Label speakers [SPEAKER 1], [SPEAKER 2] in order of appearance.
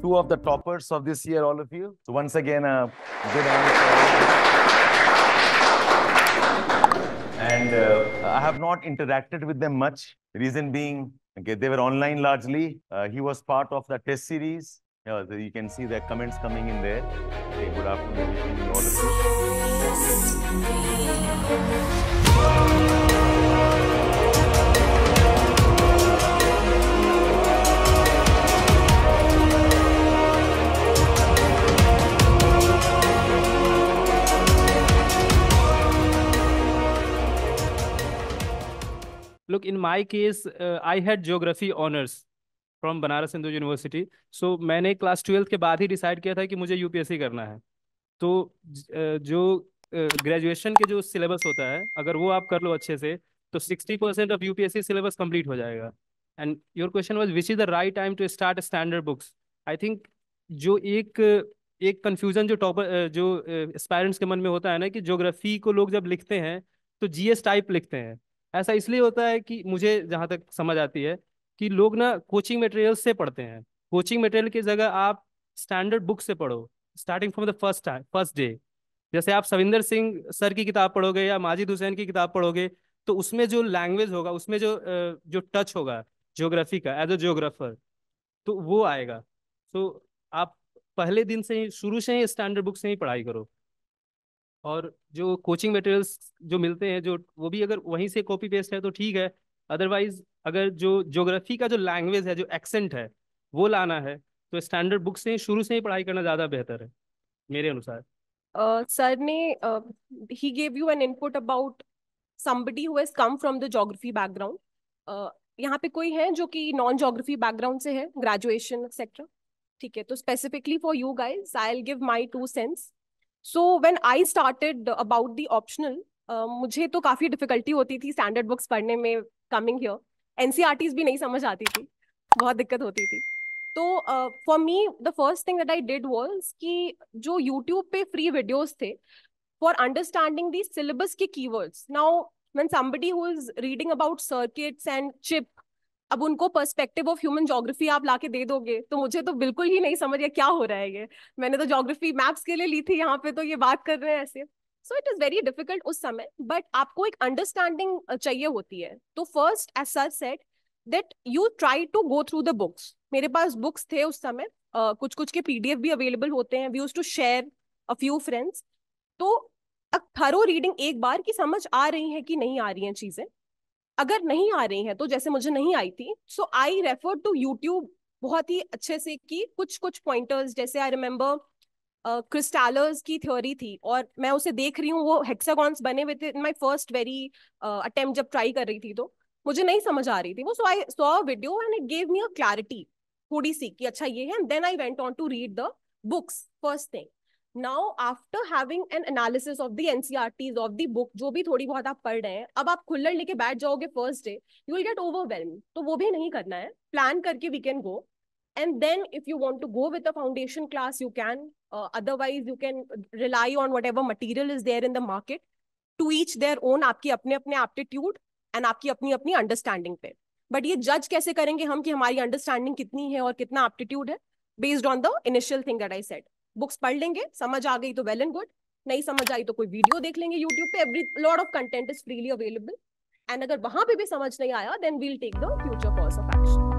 [SPEAKER 1] two of the toppers of this year, all of you. So once again, a good hand. And I have not interacted with them much. Reason being, okay, they were online largely. He was part of the test series. So you can see the comments coming in there. Okay, good afternoon, wishing you all of you.
[SPEAKER 2] Look, in my case, I had geography honors from Banaras Hindu University. So मैंने class 12 के बाद ही decide किया था कि मुझे UPSC करना है. तो जो ग्रेजुएशन के जो सिलेबस होता है, अगर वो आप कर लो अच्छे से, तो 60% ऑफ यूपीएससी सिलेबस कंप्लीट हो जाएगा. And your question was which is the right time to start standard books. I think जो एक कंफ्यूजन जो टॉपर जो एस्पायरेंट्स के मन में होता है ना, कि ज्योग्राफी को लोग जब लिखते हैं तो जीएस टाइप लिखते हैं. ऐसा इसलिए होता है कि मुझे जहाँ तक समझ आती है कि लोग ना कोचिंग मटेरियल से पढ़ते हैं. कोचिंग मटेरियल की जगह आप स्टैंडर्ड बुक से पढ़ो, starting from the first day. जैसे आप सविंदर सिंह सर की किताब पढ़ोगे या माजिद हुसैन की किताब पढ़ोगे, तो उसमें जो लैंग्वेज होगा, उसमें जो टच होगा ज्योग्राफी का एज अ ज्योग्राफर, तो वो आएगा. तो आप पहले दिन से ही, शुरू से ही स्टैंडर्ड बुक से ही पढ़ाई करो. और जो कोचिंग मटेरियल्स जो मिलते हैं, जो वो भी अगर वहीं से कॉपी पेस्ट है तो ठीक है. अदरवाइज अगर जो ज्योग्राफी का जो लैंग्वेज है, जो एक्सेंट है, वो लाना है, तो स्टैंडर्ड बुक से ही शुरू से ही पढ़ाई करना ज़्यादा बेहतर है मेरे अनुसार.
[SPEAKER 3] सर ने he gave you an input about somebody who has come from the geography background. यहाँ पे कोई है जो कि नॉन ज्योग्राफी बैकग्राउंड से है, ग्रेजुएशन एक्सेट्रा. ठीक है, तो specifically for you guys I will give my 2 cents. So when I started about the optional, मुझे तो काफी डिफिकल्टी होती थी स्टैंडर्ड बुक्स पढ़ने में. कमिंग हियर एनसीईआरटीज भी नहीं समझ आती थी, बहुत दिक्कत होती थी. तो for me the first thing that I did was कि जो यूट्यूब पे फ्री वीडियोस थे फॉर अंडरस्टैंडिंग दी सिलेबस के keywords. Now when somebody who is reading about circuits and chip, अब उनको पर्सपेक्टिव ऑफ ह्यूमन ज्योग्राफी आप लाके दे दोगे तो मुझे तो बिल्कुल ही नहीं समझ, क्या हो रहा है ये. मैंने तो ज्योग्राफी मैप्स के लिए ली थी, यहाँ पे तो ये बात कर रहे हैं ऐसे. So it is very difficult उस समय, बट आपको एक अंडरस्टैंडिंग चाहिए होती है. तो first as such said that you try to go through the books. मेरे पास बुक्स थे उस समय, कुछ कुछ के पीडीएफ भी अवेलेबल होते हैं. We used to share a few friends. तो थरो रीडिंग एक बार की समझ आ रही है कि नहीं आ रही हैं चीजें. अगर नहीं आ रही है तो जैसे मुझे नहीं आई थी, सो आई रेफर टू यूट्यूब बहुत ही अच्छे से, कि कुछ कुछ पॉइंटर्स. जैसे आई रिमेम्बर क्रिस्टलर्स की थ्योरी थी और मैं उसे देख रही हूँ, वो हेक्सागॉन्स बने हुए थे in my first very attempt जब ट्राई कर रही थी, तो मुझे नहीं समझ आ रही थी वो. So I saw video and it gave me a clarity थोड़ी सी कि अच्छा ये है. And then I went on to read the books first thing. Now, after having an analysis of the NCERTs of the book, जो भी थोड़ी बहुत आप पढ़ रहे हैं, अब आप खुल्लड़ लेके बैठ जाओगे first day, you will get overwhelm. तो वो भी नहीं करना है, प्लान करके we can go. And then if you want to go with a foundation class you can, otherwise you can rely on whatever material is there in the market. To each their own, आपकी अपने अपने aptitude and आपकी अपनी अपनी understanding पे. But ये जज कैसे करेंगे हम कि हमारी अंडरस्टैंडिंग कितनी है और कितना एप्टीट्यूड है? Based on the initial thing that I said. Books पढ़ लेंगे, समझ आ गई तो वेल एंड गुड, नहीं समझ आई तो कोई वीडियो देख लेंगे यूट्यूब पे. Every lot of content is freely available. And अगर वहां पे भी समझ नहीं आया, then we'll take the future course of action.